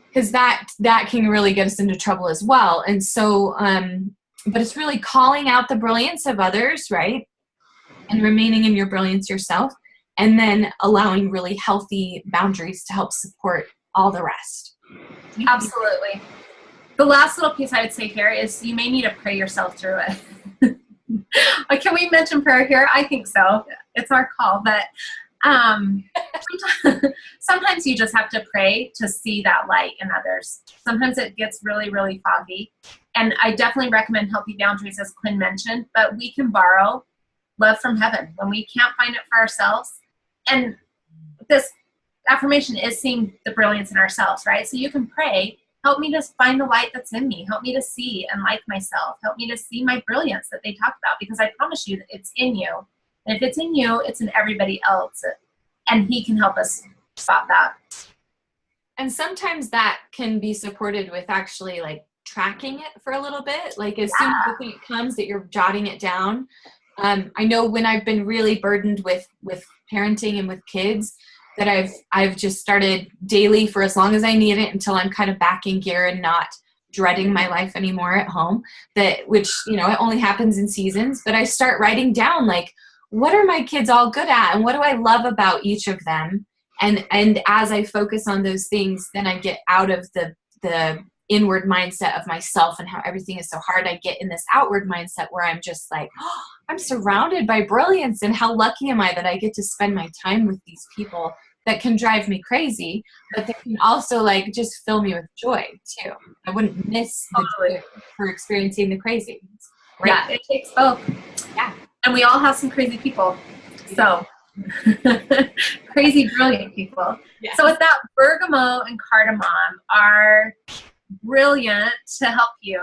Because that can really get us into trouble as well. And so, but it's really calling out the brilliance of others, right? And remaining in your brilliance yourself, and then allowing really healthy boundaries to help support all the rest. Absolutely. The last little piece I would say here is you may need to pray yourself through it. Can we mention prayer here? I think so. It's our call, but sometimes you just have to pray to see that light in others. Sometimes it gets really, really foggy. And I definitely recommend healthy boundaries, as Quinn mentioned, but we can borrow love from heaven when we can't find it for ourselves. And this affirmation is seeing the brilliance in ourselves, right? So you can pray, help me to find the light that's in me. Help me to see and like myself. Help me to see my brilliance that they talk about, because I promise you that it's in you. And if it's in you, it's in everybody else. And he can help us spot that. And sometimes that can be supported with actually like tracking it for a little bit. Like as soon as the thing comes, that you're jotting it down. I know when I've been really burdened with parenting and with kids, that I've just started daily for as long as I need it until I'm kind of back in gear and not dreading my life anymore at home, which, you know, it only happens in seasons, but I start writing down like, what are my kids all good at? And what do I love about each of them? And as I focus on those things, then I get out of the inward mindset of myself and how everything is so hard. I get in this outward mindset where I'm just like, oh, I'm surrounded by brilliance, and how lucky am I that I get to spend my time with these people that can drive me crazy, but they can also like just fill me with joy too. I wouldn't miss the joy for experiencing the crazy. Right? Yeah, it takes both. Yeah. And we all have some crazy people. So crazy, brilliant people. Yeah. So with that, bergamot and cardamom are brilliant to help you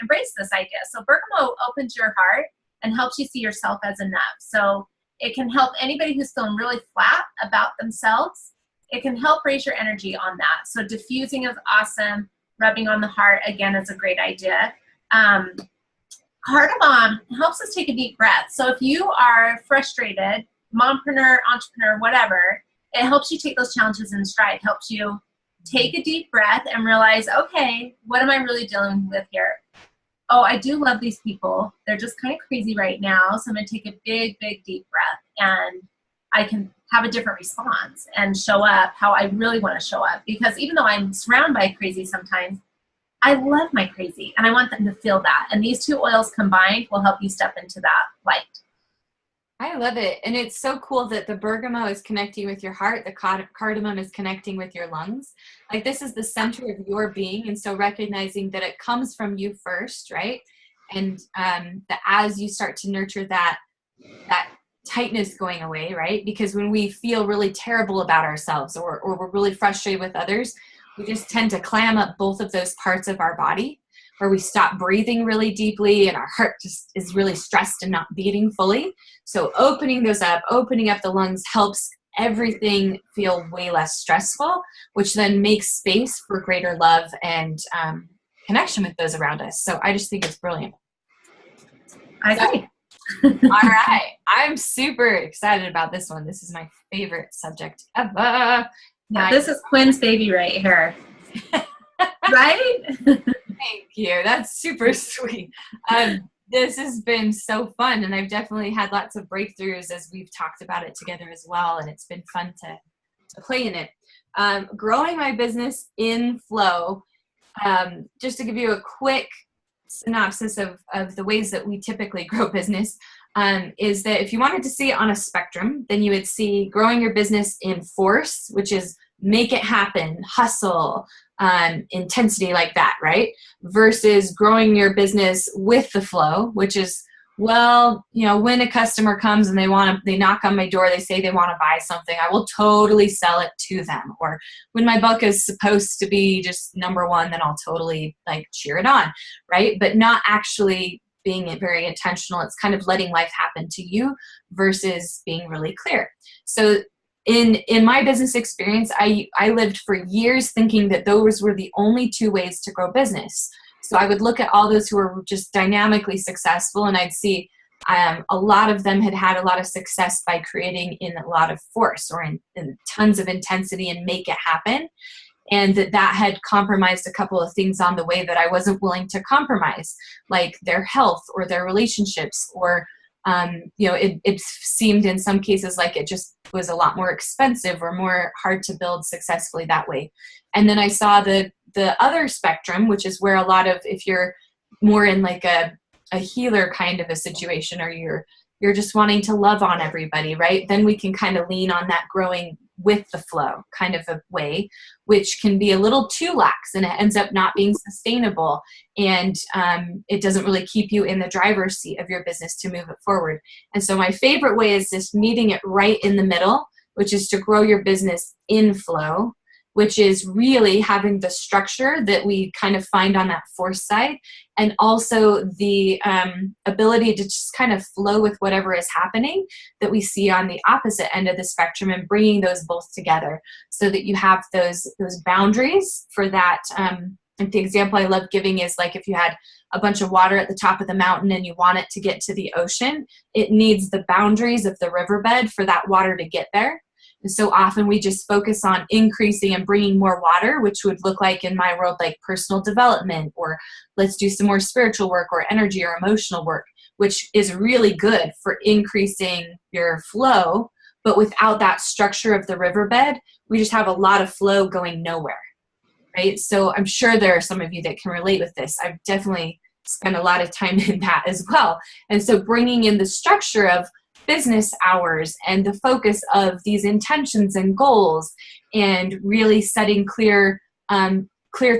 embrace this idea. So bergamot opens your heart and helps you see yourself as enough. So it can help anybody who's feeling really flat about themselves. It can help raise your energy on that. So diffusing is awesome. Rubbing on the heart, again, is a great idea. Cardamom helps us take a deep breath. So if you are frustrated, mompreneur, entrepreneur, whatever, it helps you take those challenges in stride. It helps you take a deep breath and realize, okay, what am I really dealing with here? Oh, I do love these people. They're just kind of crazy right now. So I'm going to take a big, big, deep breath, and I can have a different response and show up how I really want to show up. Because even though I'm surrounded by crazy sometimes, I love my crazy, and I want them to feel that. And these two oils combined will help you step into that light. I love it. And it's so cool that the bergamot is connecting with your heart. The cardamom is connecting with your lungs. Like, this is the center of your being. And so recognizing that it comes from you first, right? And that as you start to nurture that tightness going away, right? Because when we feel really terrible about ourselves, or we're really frustrated with others, we just tend to clam up both of those parts of our body, where we stop breathing really deeply and our heart just is really stressed and not beating fully. So opening those up, opening up the lungs, helps everything feel way less stressful, which then makes space for greater love and connection with those around us. So I just think it's brilliant. I agree. All right. I'm super excited about this one. This is my favorite subject ever. Yeah, this is Quinn's baby right here. Right? Thank you. That's super sweet. This has been so fun, and I've definitely had lots of breakthroughs as we've talked about it together as well, and it's been fun to play in it. Growing my business in flow, just to give you a quick synopsis of the ways that we typically grow business, is that if you wanted to see it on a spectrum, then you would see growing your business in force, which is make it happen, hustle, intensity like that, right? Versus growing your business with the flow, which is, well, when a customer comes and they knock on my door, they say they want to buy something, I will totally sell it to them. Or when my book is supposed to be just number one, then I'll totally cheer it on, right? But not actually being very intentional. It's kind of letting life happen to you versus being really clear. So in my business experience, I lived for years thinking that those were the only two ways to grow business. So I would look at all those who were just dynamically successful, and I'd see a lot of them had a lot of success by creating in a lot of force or in tons of intensity and make it happen. And that had compromised a couple of things on the way that I wasn't willing to compromise, like their health or their relationships, or it seemed in some cases like it just was a lot more expensive or more hard to build successfully that way. And then I saw the other spectrum, which is where a lot of, if you're more in a healer kind of a situation, or you're just wanting to love on everybody, right? Then we can kind of lean on that growing with the flow kind of a way, which can be a little too lax, and it ends up not being sustainable. And it doesn't really keep you in the driver's seat of your business to move it forward. And so my favorite way is just meeting it right in the middle, which is to grow your business in flow, which is really having the structure that we kind of find on that force side, and also the ability to just kind of flow with whatever is happening that we see on the opposite end of the spectrum, and bringing those both together so that you have those boundaries for that. And the example I love giving is if you had a bunch of water at the top of the mountain and you want it to get to the ocean, it needs the boundaries of the riverbed for that water to get there. And so often we just focus on increasing and bringing more water, which would look like in my world like personal development, or let's do some more spiritual work or energy or emotional work, which is really good for increasing your flow. But without that structure of the riverbed, we just have a lot of flow going nowhere, right? So I'm sure there are some of you that can relate with this. I've definitely spent a lot of time in that as well. And so bringing in the structure of business hours and the focus of these intentions and goals, and really setting clear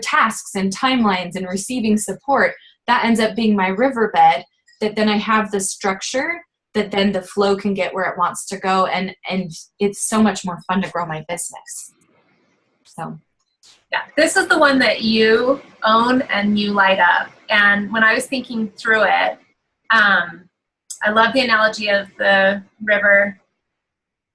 tasks and timelines and receiving support, that ends up being my riverbed, that then I have the structure that then the flow can get where it wants to go, and it's so much more fun to grow my business. So yeah, this is the one that you own and you light up. And when I was thinking through it, I love the analogy of the river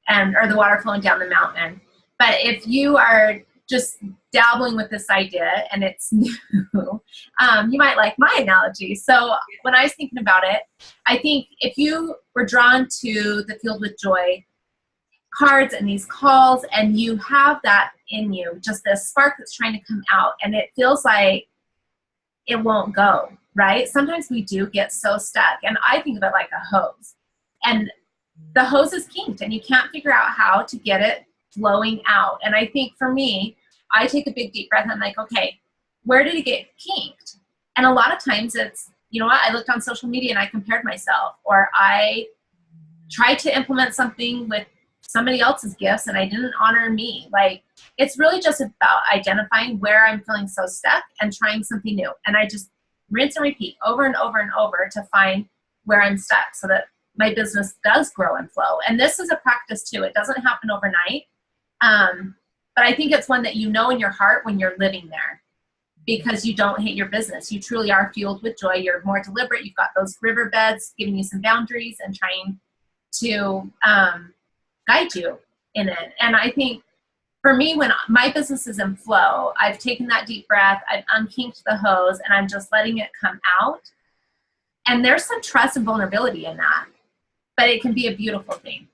or the water flowing down the mountain. But if you are just dabbling with this idea and it's new, you might like my analogy. So when I was thinking about it, I think if you were drawn to the Filled with Joy cards and these calls, and you have that in you, just this spark that's trying to come out, and it feels like it won't go, right? Sometimes we do get so stuck, and I think of it like a hose, and the hose is kinked and you can't figure out how to get it flowing out. And I think for me, I take a big deep breath and I'm like, okay, where did it get kinked? And a lot of times it's, you know what, I looked on social media and I compared myself, or I tried to implement something with somebody else's gifts and I didn't honor me. Like, it's really just about identifying where I'm feeling so stuck and trying something new. And I just rinse and repeat over and over and over to find where I'm stuck so that my business does grow and flow. And this is a practice too. It doesn't happen overnight. But I think it's one that you know in your heart when you're living there, because you don't hate your business. You truly are fueled with joy. You're more deliberate. You've got those riverbeds giving you some boundaries and trying to guide you in it. And I think for me, when my business is in flow, I've taken that deep breath, I've unkinked the hose, and I'm just letting it come out. And there's some trust and vulnerability in that, but it can be a beautiful thing.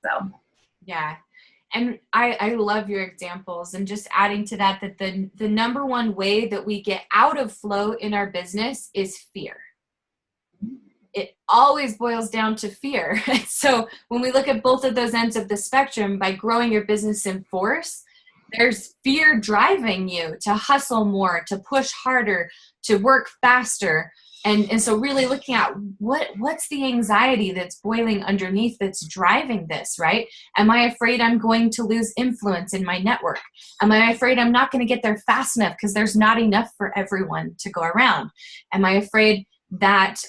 So, yeah. And I love your examples, and just adding to that, that the number one way that we get out of flow in our business is fear. It always boils down to fear. So when we look at both of those ends of the spectrum, by growing your business in force, there's fear driving you to hustle more, to push harder, to work faster. And so really looking at what's the anxiety that's boiling underneath that's driving this, right? Am I afraid I'm going to lose influence in my network? Am I afraid I'm not going to get there fast enough because there's not enough for everyone to go around? Am I afraid that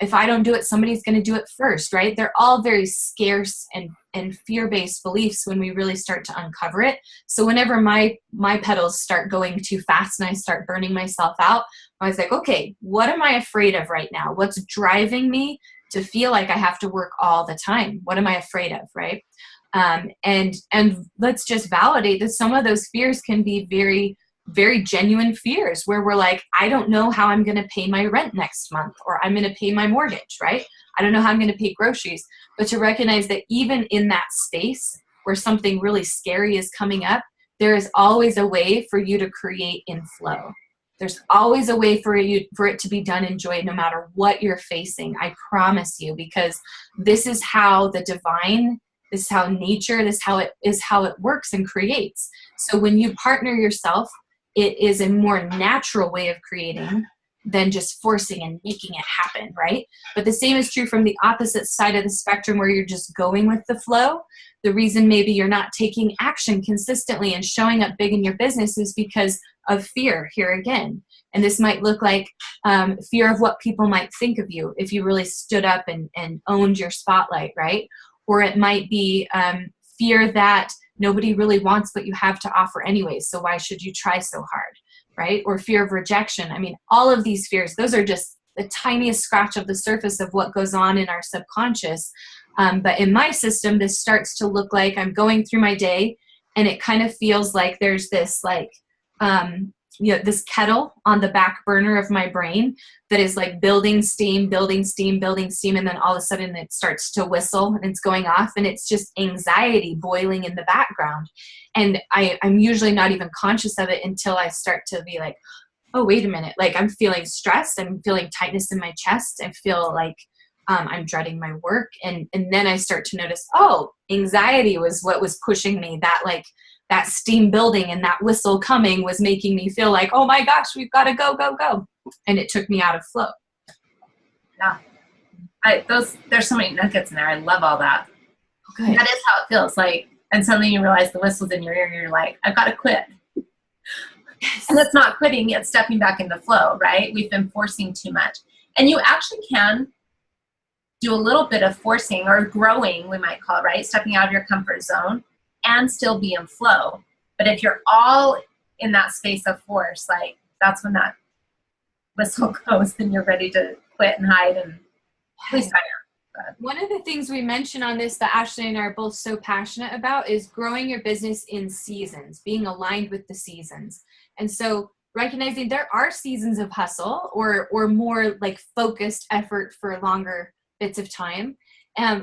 if I don't do it, somebody's going to do it first, right? They're all very scarce and fear-based beliefs when we really start to uncover it. So whenever my pedals start going too fast and I start burning myself out, I was like, okay, what am I afraid of right now? What's driving me to feel like I have to work all the time? What am I afraid of, right? And let's just validate that some of those fears can be very, very genuine fears, where we're like, I don't know how I'm going to pay my rent next month, or I'm going to pay my mortgage, right? I don't know how I'm going to pay groceries. But to recognize that even in that space where something really scary is coming up, there is always a way for you to create in flow. There's always a way for it to be done in joy, no matter what you're facing. I promise you, because this is how the divine, this is how nature, this is how it works and creates. So when you partner yourself, it is a more natural way of creating than just forcing and making it happen, right? But the same is true from the opposite side of the spectrum, where you're just going with the flow. The reason maybe you're not taking action consistently and showing up big in your business is because of fear, here again. And this might look like fear of what people might think of you if you really stood up and owned your spotlight, right? Or it might be fear that nobody really wants what you have to offer anyway, so why should you try so hard, right? Or fear of rejection. I mean, all of these fears, those are just the tiniest scratch of the surface of what goes on in our subconscious. But in my system, this starts to look like I'm going through my day, and it kind of feels like there's this this kettle on the back burner of my brain that is like building steam, building steam, building steam. And then all of a sudden it starts to whistle and it's going off, and it's just anxiety boiling in the background. And I'm usually not even conscious of it until I start to be like, oh, wait a minute. Like, I'm feeling stressed. I'm feeling tightness in my chest. I feel like I'm dreading my work. And then I start to notice, oh, anxiety was what was pushing me. That steam building and that whistle coming was making me feel like, oh my gosh, we've got to go, go, go. And it took me out of flow. Yeah. There's so many nuggets in there. I love all that. Okay. That is how it feels like. And suddenly you realize the whistle's in your ear and you're like, I've got to quit. Yes. And it's not quitting, it's stepping back into flow, right? We've been forcing too much. And you actually can do a little bit of forcing or growing, we might call it, right? Stepping out of your comfort zone and still be in flow. But if you're all in that space of force, like, that's when that whistle goes and you're ready to quit and hide, and please hire. One of the things we mentioned on this that Ashley and I are both so passionate about is growing your business in seasons, being aligned with the seasons. And so recognizing there are seasons of hustle or more like focused effort for longer bits of time.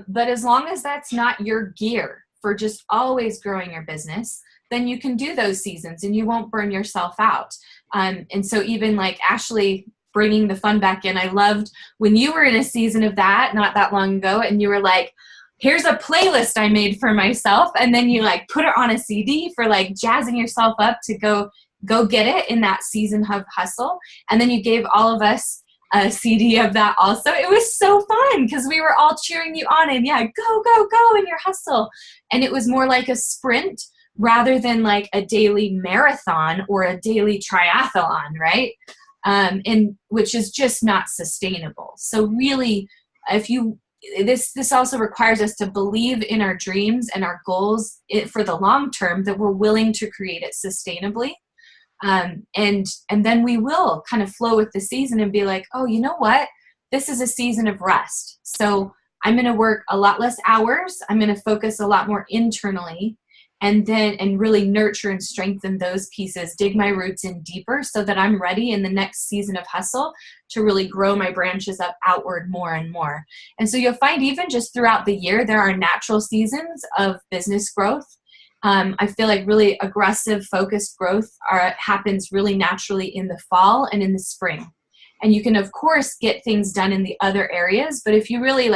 But as long as that's not your gear for just always growing your business, then you can do those seasons and you won't burn yourself out. And so even like Ashley bringing the fun back in, I loved when you were in a season of that not that long ago, and you were like, here's a playlist I made for myself. And then you like put it on a CD for like jazzing yourself up to go go get it in that season of hustle. And then you gave all of us a CD of that also. It was so fun because we were all cheering you on and go, go, go in your hustle. And it was more like a sprint rather than like a daily marathon or a daily triathlon, right? And which is just not sustainable. So really, this also requires us to believe in our dreams and our goals for the long term, that we're willing to create it sustainably. And then we will kind of flow with the season and be like, oh, you know what? This is a season of rest. So I'm going to work a lot less hours. I'm going to focus a lot more internally, and really nurture and strengthen those pieces, dig my roots in deeper so that I'm ready in the next season of hustle to really grow my branches up outward more and more. And so you'll find even just throughout the year, there are natural seasons of business growth. I feel like really aggressive, focused growth happens really naturally in the fall and in the spring. And you can, of course, get things done in the other areas, but if you really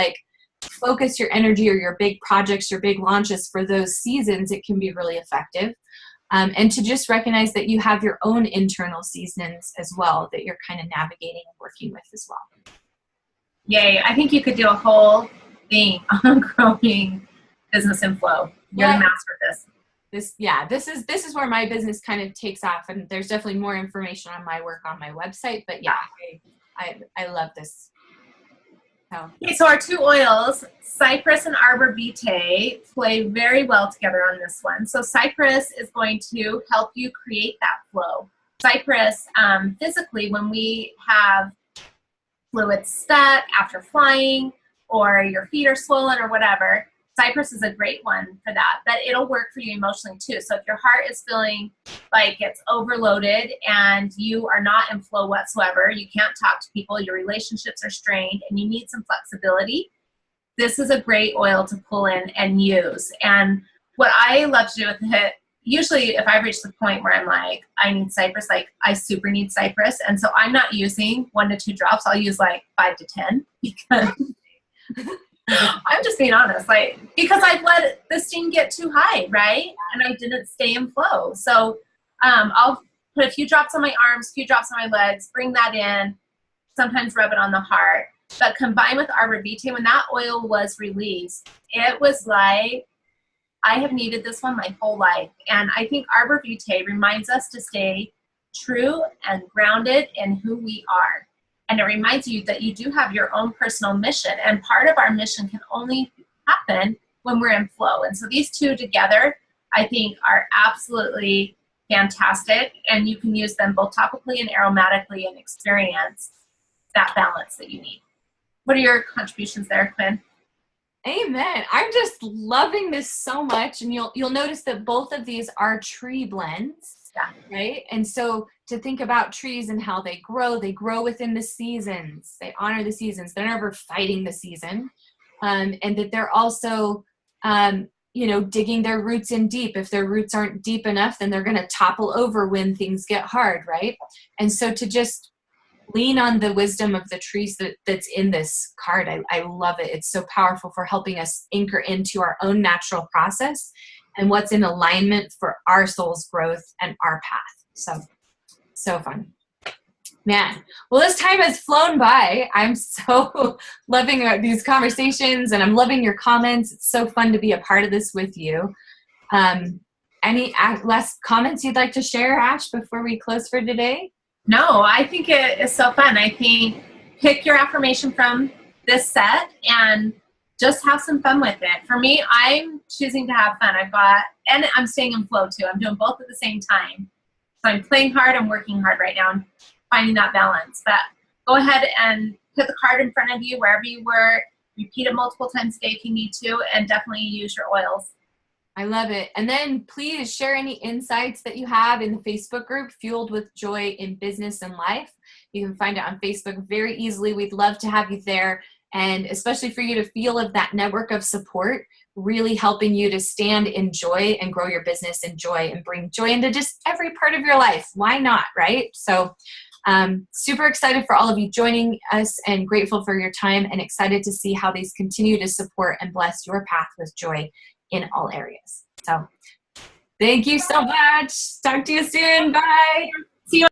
focus your energy or your big projects, your big launches for those seasons, it can be really effective. And to just recognize that you have your own internal seasons as well that you're kind of navigating and working with as well. Yay. I think you could do a whole thing on growing business and flow. You're the master of this. This is where my business kind of takes off, and there's definitely more information on my work on my website, but I love this. Okay, so our two oils, Cypress and Arbor Vitae, play very well together on this one. So Cypress is going to help you create that flow. Cypress, physically, when we have fluid stuck after flying, or your feet are swollen or whatever, Cypress is a great one for that, but it'll work for you emotionally too. So if your heart is feeling like it's overloaded and you are not in flow whatsoever, you can't talk to people, your relationships are strained, and you need some flexibility, this is a great oil to pull in and use. And what I love to do with it, usually if I reach the point where I'm like, I need Cypress, I super need Cypress, and so I'm not using 1 to 2 drops, I'll use 5 to 10 because I'm just being honest, because I've let the steam get too high, right? And I didn't stay in flow. So I'll put a few drops on my arms, a few drops on my legs, bring that in, sometimes rub it on the heart. But combined with Arbor Vitae, when that oil was released, it was like, I have needed this one my whole life. And I think Arbor Vitae reminds us to stay true and grounded in who we are. And it reminds you that you do have your own personal mission. And part of our mission can only happen when we're in flow. And so these two together, I think, are absolutely fantastic. And you can use them both topically and aromatically and experience that balance that you need. What are your contributions there, Quinn? Amen. I'm just loving this so much. And you'll notice that both of these are tree blends. Yeah. Right. And so to think about trees and how they grow within the seasons. They honor the seasons. They're never fighting the season. And that they're also, digging their roots in deep. If their roots aren't deep enough, then they're going to topple over when things get hard. Right. And so to just lean on the wisdom of the trees that's in this card. I love it. It's so powerful for helping us anchor into our own natural process and what's in alignment for our soul's growth and our path. So fun. Man, well, this time has flown by. I'm so loving these conversations, and I'm loving your comments. It's so fun to be a part of this with you. Any last comments you'd like to share, Ash, before we close for today? No, I think it is so fun. I think pick your affirmation from this set and just have some fun with it. For me, I'm choosing to have fun. And I'm staying in flow too. I'm doing both at the same time. So I'm playing hard, I'm working hard right now and finding that balance. But go ahead and put the card in front of you wherever you work. Repeat it multiple times a day if you need to, and definitely use your oils. I love it. And then please share any insights that you have in the Facebook group, Fueled with Joy in Business and Life. You can find it on Facebook very easily. We'd love to have you there. And especially for you to feel of that network of support, really helping you to stand in joy and grow your business in joy and bring joy into just every part of your life. Why not, right? So super excited for all of you joining us and grateful for your time and excited to see how these continue to support and bless your path with joy in all areas. So Thank you so much. Talk to you soon. Bye. See you.